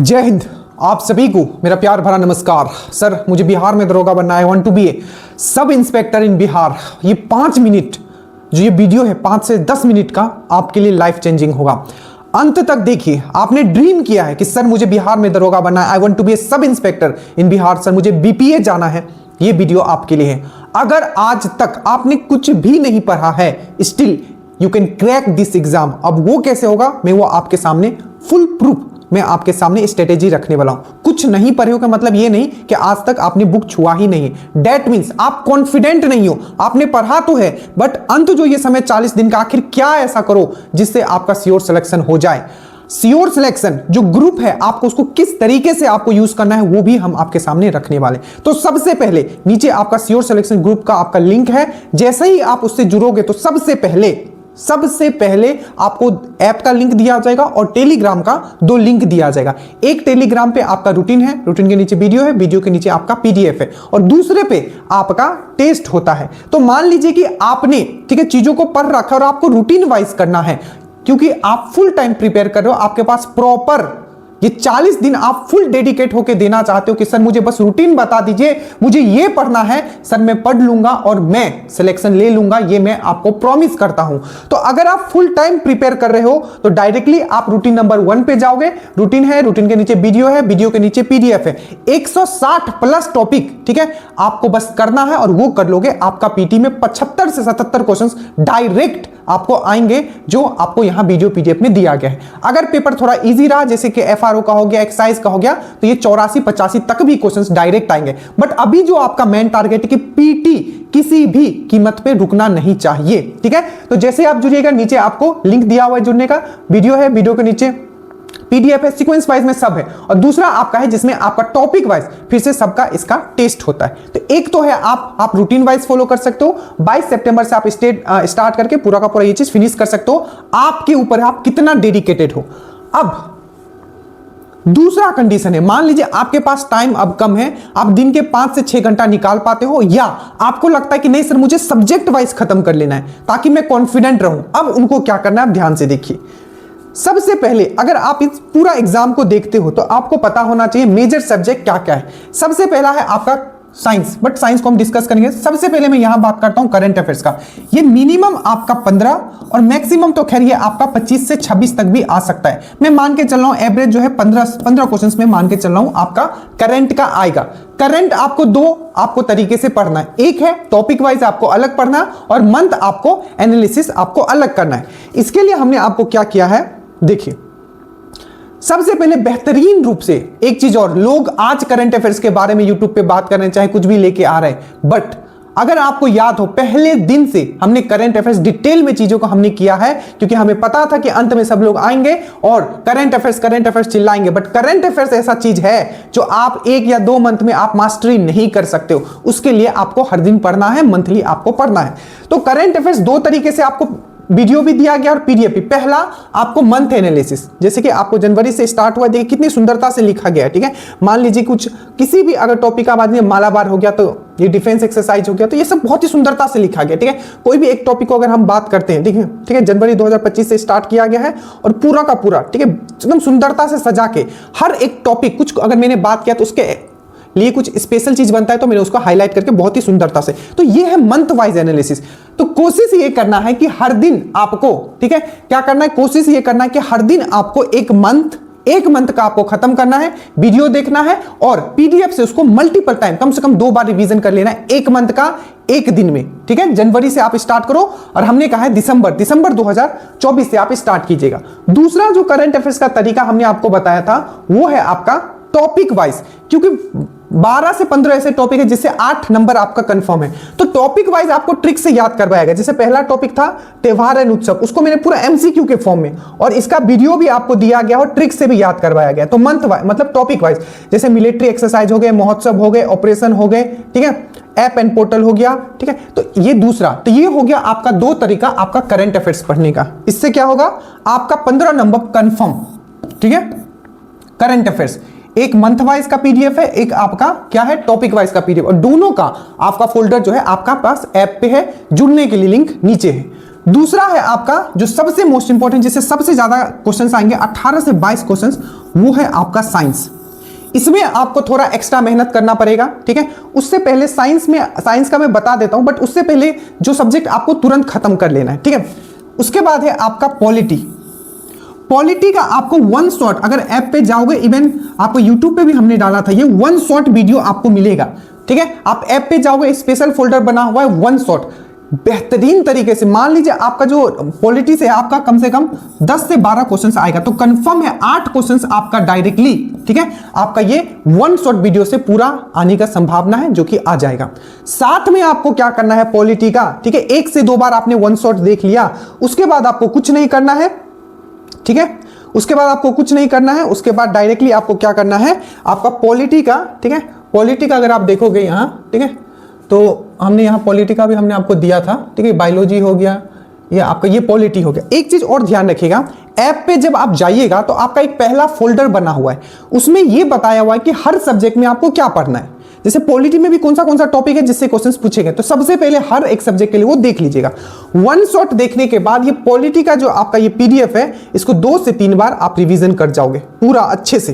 जय हिंद। आप सभी को मेरा प्यार भरा नमस्कार। सर, मुझे बिहार में दरोगा बनना है। I want to be a sub inspector in Bihar. ये 5 मिनट जो ये वीडियो है 5 से 10 मिनट का आपके लिए लाइफ चेंजिंग होगा। अंत तक देखिए। आपने ड्रीम किया है कि सर मुझे बिहार में दरोगा बनना है, I want to be a sub inspector in Bihar, sir मुझे बीपीए जाना है। ये वीडियो आपके लिए है। अगर आज तक आपने कुछ भी नहीं पढ़ा है, still you can crack this exam. अब वो कैसे होगा, मैं वो आपके सामने फुल प्रूफ मैं आपके सामने स्ट्रेटेजी रखने वाला हूं। कुछ नहीं पढ़े हो का मतलब ये नहीं कि आज तक आपने बुक छुआ ही नहीं है। दैट मीन्स आप कॉन्फिडेंट नहीं हो। आपने पढ़ा तो है, बट अंत जो ये समय 40 दिन का, आखिर क्या ऐसा करो जिससे आपका श्योर सिलेक्शन हो जाए। श्योर सिलेक्शन जो ग्रुप है, आपको उसको किस तरीके से आपको यूज करना है वो भी हम आपके सामने रखने वाले। तो सबसे पहले नीचे आपका श्योर सिलेक्शन ग्रुप का आपका लिंक है। जैसे ही आप उससे जुड़ोगे तो सबसे पहले आपको ऐप का लिंक दिया जाएगा और टेलीग्राम का 2 लिंक दिया जाएगा। एक टेलीग्राम पे आपका रूटीन है, रूटीन के नीचे वीडियो है, वीडियो के नीचे आपका पीडीएफ है, और दूसरे पे आपका टेस्ट होता है। तो मान लीजिए कि आपने ठीक है चीजों को पढ़ रखा और आपको रूटीन वाइज करना है, क्योंकि आप फुल टाइम प्रिपेयर कर रहे हो, आपके पास प्रॉपर ये 40 दिन आप फुल डेडिकेट होकर देना चाहते हो कि सर मुझे बस रूटीन बता दीजिए, मुझे ये पढ़ना है, सर मैं पढ़ लूंगा और मैं सिलेक्शन ले लूंगा, ये मैं आपको प्रॉमिस करता हूं। तो अगर आप फुल टाइम प्रिपेयर कर रहे हो तो डायरेक्टली आप रूटीन नंबर 1 पे जाओगे। रूटीन है, रूटीन के नीचे वीडियो है, वीडियो के नीचे पीडीएफ है, 160 प्लस टॉपिक, ठीक है, आपको बस करना है और वो कर लोगे। आपका पीटी में 75 से 77 क्वेश्चंस डायरेक्ट आपको आएंगे जो आपको यहां वीडियो पीडीएफ में दिया गया है। अगर पेपर थोड़ा इजी रहा, जैसे कि एफआरओ का हो गया, एक्साइज का हो गया, तो ये 84-85 तक भी क्वेश्चंस डायरेक्ट आएंगे। बट अभी जो आपका मेन टारगेट है कि पीटी किसी भी कीमत पे रुकना नहीं चाहिए, ठीक है। तो जैसे आप जुड़िएगा, नीचे आपको लिंक दिया हुआ है जुड़ने का, वीडियो है, वीडियो के नीचे पीडीएफ है, सीक्वेंस वाइज में सब है, और दूसरा आपका है जिसमें आपका टॉपिक वाइज फिर से सबका इसका टेस्ट होता है। तो एक तो है आप रूटीन वाइज फॉलो कर सकते हो। 22 सितंबर से आप स्टार्ट करके पूरा का पूरा ये चीज फिनिश कर सकते हो। आपके ऊपर है आप कितना डेडिकेटेड हो। अब दूसरा कंडीशन है, मान लीजिए आपके पास टाइम अब कम है, आप दिन के 5 से 6 घंटा निकाल पाते हो, या आपको लगता है कि नहीं सर मुझे सब्जेक्ट वाइज खत्म कर लेना है ताकि मैं कॉन्फिडेंट रहूं। अब उनको क्या करना है, आप ध्यान से देखिए। सबसे पहले अगर आप इस पूरा एग्जाम को देखते हो तो आपको पता होना चाहिए मेजर सब्जेक्ट क्या क्या है। सबसे पहला है आपका साइंस, बट साइंस को हम डिस्कस करेंगे। सबसे पहले मैं यहां बात करता हूं करंट अफेयर्स का। ये मिनिमम आपका 15 और मैक्सिमम तो खैर ये आपका 25 से 26 तक भी आ सकता है। मैं मान के चल रहा हूं एवरेज जो है 15 क्वेश्चंस में मान के चल रहा हूं आपका करंट का आएगा। करंट आपको 2 आपको तरीके से पढ़ना है। एक है टॉपिक वाइज आपको अलग पढ़ना, और मंथ आपको एनालिसिस आपको अलग करना है। इसके लिए हमने आपको क्या किया है, देखिए। सबसे पहले बेहतरीन रूप से एक चीज और, लोग आज करंट अफेयर्स के बारे में यूट्यूब पे बात कर रहे हैं, चाहे कुछ भी लेके आ रहे हैं, बट अगर आपको याद हो पहले दिन से हमने करंट अफेयर्स डिटेल में चीजों को हमने किया है, क्योंकि हमें पता था कि अंत में सब लोग आएंगे और करंट अफेयर्स चिल्लाएंगे। बट करंट अफेयर्स ऐसा चीज है जो आप 1 या 2 मंथ में आप मास्टरी नहीं कर सकते हो। उसके लिए आपको हर दिन पढ़ना है, मंथली आपको पढ़ना है। तो करंट अफेयर्स 2 तरीके से आपको वीडियो भी दिया गया और पीडीएफ भी। पहला आपको मंथ एनालिसिस, जैसे कि आपको जनवरी से स्टार्ट हुआ, देखिए कितनी सुंदरता से लिखा गया है, ठीक है। मान लीजिए कुछ किसी भी अगर टॉपिक का बाद में मालाबार हो गया, तो ये डिफेंस एक्सरसाइज हो गया, तो ये सब बहुत ही सुंदरता से लिखा गया, ठीक है। कोई भी एक टॉपिक को अगर हम बात करते हैं, ठीक है, जनवरी 2025 से स्टार्ट किया गया है और पूरा का पूरा, ठीक है, एकदम सुंदरता से सजा के हर एक टॉपिक, कुछ अगर मैंने बात किया तो उसके लिए कुछ स्पेशल चीज बनता है तो मैंने उसको हाईलाइट करके बहुत ही सुंदरता से। तो ये है मंथ वाइज एनालिसिस। तो कोशिश ये करना है कि हर दिन आपको, ठीक है, क्या करना है, कोशिश ये करना है कि हर दिन आपको एक मंथ का आपको खत्म करना है, वीडियो देखना है और पीडीएफ से उसको मल्टीपल टाइम, कम से कम 2 बार रिवीजन कर लेना है, 1 मंथ का 1 दिन में, ठीक है। जनवरी से आप स्टार्ट करो और हमने कहा है दिसंबर 2024 से आप स्टार्ट कीजिएगा। दूसरा जो करंट अफेयर्स का तरीका हमने आपको बताया था वो है आपका टॉपिक वाइज, क्योंकि 12 से 15 ऐसे टॉपिक है जिससे 8 नंबर आपका कंफर्म है। तो टॉपिक वाइज आपको ट्रिक से याद करवाया गया। जैसे पहला टॉपिक था त्योहार एंड उत्सव, उसको मैंने पूरा एमसीक्यू के फॉर्म में, और इसका वीडियो भी आपको दिया गया और ट्रिक से भी याद करवाया गया। तो मंथ वाइज मतलब टॉपिक वाइज, जैसे मिलिट्री एक्सरसाइज हो गए, महोत्सव हो गए, ऑपरेशन हो गए, ठीक है, ऐप एंड पोर्टल हो गया, ठीक है। तो ये दूसरा, तो ये हो गया आपका 2 तरीका आपका करंट अफेयर्स पढ़ने का। इससे क्या होगा, आपका 15 नंबर कंफर्म, ठीक है। करंट अफेयर्स एक मंथ वाइज का पीडीएफ है, एक आपका क्या है टॉपिक वाइज का पीडीएफ, और दोनों का आपका फोल्डर जो है आपका पास ऐप पे है, जुड़ने के लिए लिंक नीचे है। दूसरा है आपका जो सबसे मोस्ट इंपॉर्टेंट, जिससे सबसे ज्यादा क्वेश्चंस आएंगे 18 से 22 क्वेश्चंस, वो है आपका साइंस। इसमें आपको थोड़ा एक्स्ट्रा मेहनत करना पड़ेगा, ठीक है। उससे पहले साइंस का मैं बता देता हूं, बट उससे पहले जो सब्जेक्ट आपको तुरंत खत्म कर लेना है, ठीक है। उसके बाद है आपका पॉलिटी का आपको वन शॉट, अगर ऐप पे जाओगे, इवन आपको यूट्यूब पे भी हमने डाला था, ये वन शॉट वीडियो आपको मिलेगा, ठीक है। आप ऐप पे जाओगे, स्पेशल फोल्डर बना हुआ है वन शॉट, बेहतरीन तरीके से। मान लीजिए आपका जो पॉलिटी से आपका कम से कम 10 से 12 क्वेश्चंस आएगा, तो कंफर्म है 8 क्वेश्चंस आपका डायरेक्टली, ठीक है, आपका ये वन शॉट वीडियो से पूरा आने का संभावना है, जो कि आ जाएगा। साथ में आपको क्या करना है पॉलिटी का, ठीक है, 1 से 2 बार आपने वन शॉट देख लिया, उसके बाद आपको कुछ नहीं करना है, ठीक है। उसके बाद आपको कुछ नहीं करना है, उसके बाद डायरेक्टली आपको क्या करना है, आपका पॉलिटी का, ठीक है, पॉलिटी का अगर आप देखोगे यहां, ठीक है, तो हमने यहाँ पॉलिटी का भी हमने आपको दिया था, ठीक है, बायोलॉजी हो गया, ये आपका ये पॉलिटी हो गया। एक चीज और ध्यान रखिएगा, ऐप पे जब आप जाइएगा तो आपका एक पहला फोल्डर बना हुआ है, उसमें ये बताया हुआ है कि हर सब्जेक्ट में आपको क्या पढ़ना है। जैसे पॉलिटी में भी कौन सा टॉपिक है जिससे क्वेश्चंस पूछे गए, तो सबसे पहले हर एक सब्जेक्ट के लिए वो देख लीजिएगा। वन शॉट देखने के बाद ये पॉलिटी का जो आपका ये पीडीएफ है, इसको 2 से 3 बार आप रिवीजन कर जाओगे पूरा अच्छे से,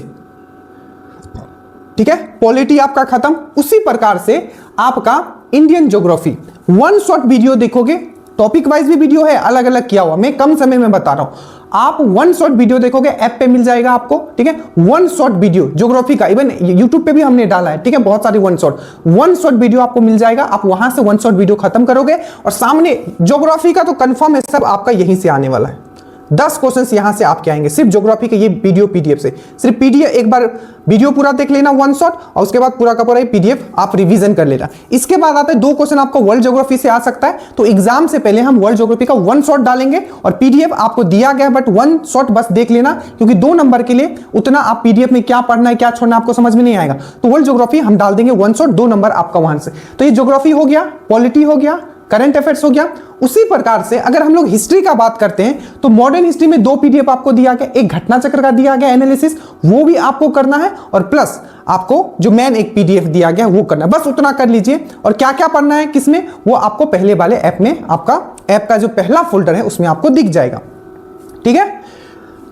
ठीक है। पॉलिटी आपका खत्म। उसी प्रकार से आपका Indian geography one shot video देखोगे, टॉपिक वाइज भी वीडियो है अलग अलग किया हुआ, मैं कम समय में बता रहा हूं। आप वन शॉट वीडियो देखोगे, ऐप पे मिल जाएगा आपको, ठीक है, वन शॉट वीडियो ज्योग्राफी का, इवन यूट्यूब पे भी हमने डाला है, ठीक है, बहुत सारी वन शॉट वीडियो आपको मिल जाएगा। आप वहां से वन शॉट वीडियो खत्म करोगे और सामने ज्योग्राफी का तो कंफर्म है, सब आपका यहीं से आने वाला है। 10 क्वेश्चंस यहां से आपके आएंगे सिर्फ ज्योग्राफी के ये वीडियो पीडीएफ से। सिर्फ पीडीएफ एक बार वीडियो पूरा देख लेना वन शॉट, और उसके बाद पूरा का पूरा पीडीएफ आप रिवीजन कर लेना। इसके बाद आते हैं 2 क्वेश्चन आपको वर्ल्ड ज्योग्राफी से आ सकता है, तो एग्जाम से पहले हम वर्ल्ड ज्योग्राफी का वन शॉट डालेंगे और पीडीएफ आपको दिया गया, बट वन शॉट बस देख लेना, क्योंकि 2 नंबर के लिए उतना आप पीडीएफ में क्या पढ़ना है क्या छोड़ना आपको समझ में नहीं आएगा। तो वर्ल्ड ज्योग्राफी हम डाल देंगे वन शॉट, 2 नंबर आपका वहां से। तो ये ज्योग्राफी हो गया, पॉलिटी हो गया, करंट अफेयर्स हो गया। उसी प्रकार से अगर हम लोग हिस्ट्री का बात करते हैं, तो मॉडर्न हिस्ट्री में 2 पीडीएफ आपको दिया गया, एक घटना चक्र का दिया गया एनालिसिस, वो भी आपको करना है, और प्लस आपको जो मेन एक पीडीएफ दिया गया वो करना है। बस उतना कर लीजिए। और क्या क्या पढ़ना है किसमें, वो आपको पहले वाले ऐप में, आपका ऐप का जो पहला फोल्डर है उसमें आपको दिख जाएगा, ठीक है।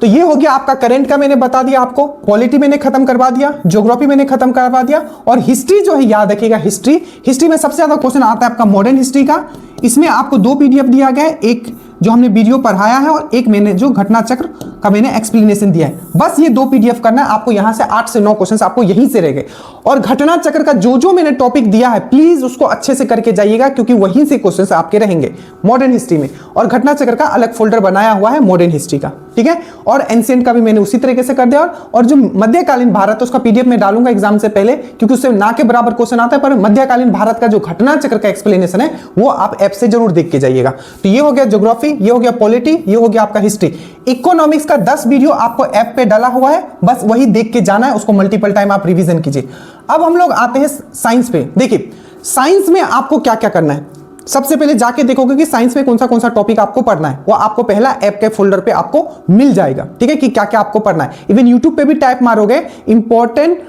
तो ये हो गया आपका करंट का, मैंने बता दिया आपको, पॉलिटी मैंने खत्म करवा दिया, ज्योग्राफी मैंने खत्म करवा दिया, और हिस्ट्री जो है याद रखिएगा, हिस्ट्री में सबसे ज्यादा क्वेश्चन आता है आपका मॉडर्न हिस्ट्री का। इसमें आपको 2 पीडीएफ दिया गया है, एक जो हमने वीडियो पढ़ाया है और एक मैंने जो घटना चक्र का मैंने एक्सप्लेनेशन दिया है। बस ये 2 पीडीएफ करना है आपको। यहां से 8 से 9 क्वेश्चंस आपको यहीं से रह गए। और घटना चक्र का जो मैंने टॉपिक दिया है, प्लीज उसको अच्छे से करके जाइएगा, क्योंकि वहीं से क्वेश्चंस आपके रहेंगे मॉडर्न हिस्ट्री में। और घटना चक्र का अलग फोल्डर बनाया हुआ है मॉडर्न हिस्ट्री का, ठीक है। और एंशिएंट का भी मैंने उसी तरीके से कर दिया। और जो मध्यकालीन भारत, उसका पीडीएफ में डालूंगा एग्जाम से पहले, क्योंकि उससे ना के बराबर क्वेश्चन आता है, पर मध्यकालीन भारत का जो घटना चक्र का एक्सप्लेनेशन है वो आप ऐप से जरूर देख के जाइएगा। तो ये हो गया ज्योग्राफी, ये हो गया पॉलिटी, ये हो गया आपका हिस्ट्री। इकोनॉमिक्स का 10 वीडियो आपको ऐप पे डाला हुआ है, बस वही देख के जाना है, उसको मल्टीपल टाइम आप रिवीजन कीजिए। अब हम लोग आते हैं साइंस पे। देखिए साइंस में आपको क्या क्या करना है। सबसे पहले जाके देखोगे कि साइंस में कौन सा टॉपिक आपको पढ़ना है, वो आपको पहला ऐप के फोल्डर पे आपको मिल जाएगा, ठीक है, कि क्या क्या आपको पढ़ना है। इवन यूट्यूब पे भी टाइप मारोगे इंपॉर्टेंट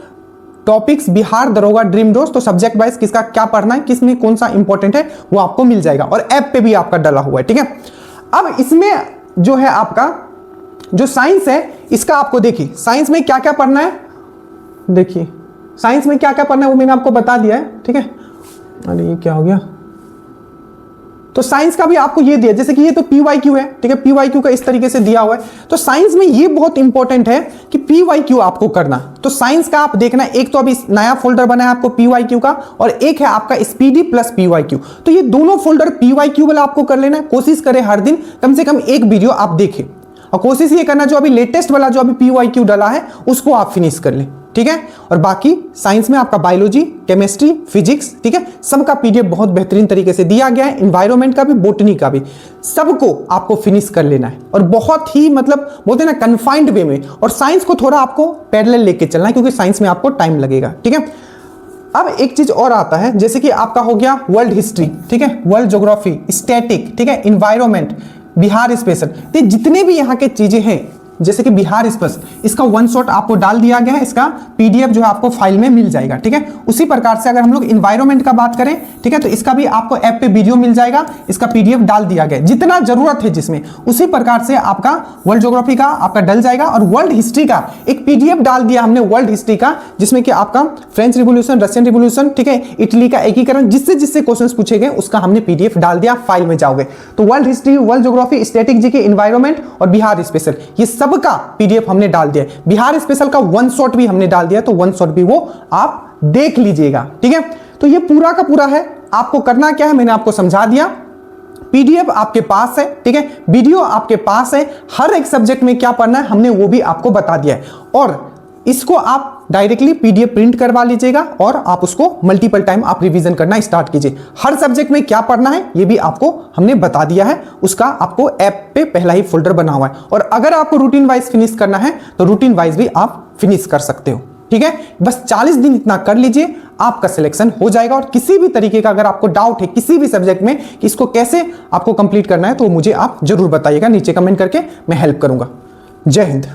टॉपिक्स बिहार दरोगा ड्रीम डोज, तो सब्जेक्ट वाइज किसका क्या पढ़ना है, किसमें कौन सा इंपॉर्टेंट है, वो आपको मिल जाएगा। और ऐप पे भी आपका डाला हुआ है, ठीक है। अब इसमें जो है आपका जो साइंस है, इसका आपको देखिए साइंस में क्या क्या पढ़ना है। देखिए साइंस में क्या क्या पढ़ना है वो मैंने आपको बता दिया है, ठीक है। अरे ये क्या हो गया, तो साइंस का भी आपको ये दिया, जैसे कि ये तो पीवाईक्यू है, ठीक है, पीवाईक्यू का इस तरीके से दिया हुआ है। तो साइंस में ये बहुत इंपॉर्टेंट है कि पीवाईक्यू आपको करना। तो साइंस का आप देखना, एक तो अभी नया फोल्डर बना है आपको पीवाईक्यू का, और एक है आपका स्पीडी प्लस पीवाईक्यू। तो ये दोनों फोल्डर पीवाईक्यू वाला आपको कर लेना है। कोशिश करें हर दिन कम से कम एक वीडियो आप देखें, और कोशिश ये करना जो अभी लेटेस्ट वाला जो अभी पीवाईक्यू डाला है उसको आप फिनिश कर लें, ठीक है। और बाकी साइंस में आपका बायोलॉजी, केमिस्ट्री, फिजिक्स, ठीक है, सबका पीडीएफ बहुत बेहतरीन तरीके से दिया गया है। एनवायरनमेंट का भी, बॉटनी का भी, सबको आपको फिनिश कर लेना है। और बहुत ही मतलब बोलते हैं ना कन्फाइंड वे में। और साइंस को थोड़ा आपको पैरेलल लेके चलना है, क्योंकि साइंस में आपको टाइम लगेगा, ठीक है। अब एक चीज और आता है, जैसे कि आपका हो गया वर्ल्ड हिस्ट्री, ठीक है, वर्ल्ड ज्योग्राफी, स्टैटिक, ठीक है, इन्वायरमेंट, बिहार स्पेशल, तो जितने भी यहाँ के चीजें हैं जैसे कि बिहार स्पेशल, इसका वन शॉट आपको डाल दिया गया है, इसका पीडीएफ जो है आपको फाइल में मिल जाएगा, ठीक है। उसी प्रकार से अगर हम लोग इन्वायरमेंट का बात करें, ठीक है, तो इसका भी आपको ऐप पे वीडियो मिल जाएगा, इसका पीडीएफ डाल दिया गया जितना जरूरत है जिसमें। उसी प्रकार से आपका वर्ल्ड ज्योग्राफी का आपका डल जाएगा, और वर्ल्ड हिस्ट्री का एक पीडीएफ डाल दिया हमने वर्ल्ड हिस्ट्री का, जिसमें कि आपका फ्रेंच रिवॉल्यूशन, रशियन रिवॉल्यूशन, ठीक है, इटली का एकीकरण, जिससे जिससे क्वेश्चंस पूछे गए उसका हमने पीडीएफ डाल दिया, फाइल में जाओगे तो world history, world geography, static GK, environment और बिहार स्पेशल, ये सब का पीडीएफ हमने डाल दिया। बिहार स्पेशल का वन शॉट भी हमने डाल दिया, तो वन शॉट भी वो आप देख लीजिएगा, ठीक है। तो ये पूरा का पूरा है, आपको करना क्या है मैंने आपको समझा दिया। पीडीएफ आपके पास है, ठीक है, वीडियो आपके पास है, हर एक सब्जेक्ट में क्या पढ़ना है हमने वो भी आपको बता दिया है, और इसको आप डायरेक्टली पीडीएफ प्रिंट करवा लीजिएगा और आप उसको मल्टीपल टाइम आप रिवीजन करना स्टार्ट कीजिए। हर सब्जेक्ट में क्या पढ़ना है ये भी आपको हमने बता दिया है, उसका आपको ऐप पे पहला ही फोल्डर बना हुआ है, और अगर आपको रूटीन वाइज फिनिश करना है तो रूटीन वाइज भी आप फिनिश कर सकते हो, ठीक है। बस 40 दिन इतना कर लीजिए, आपका सिलेक्शन हो जाएगा। और किसी भी तरीके का अगर आपको डाउट है किसी भी सब्जेक्ट में कि इसको कैसे आपको कंप्लीट करना है, तो मुझे आप जरूर बताइएगा नीचे कमेंट करके, मैं हेल्प करूंगा। जय हिंद।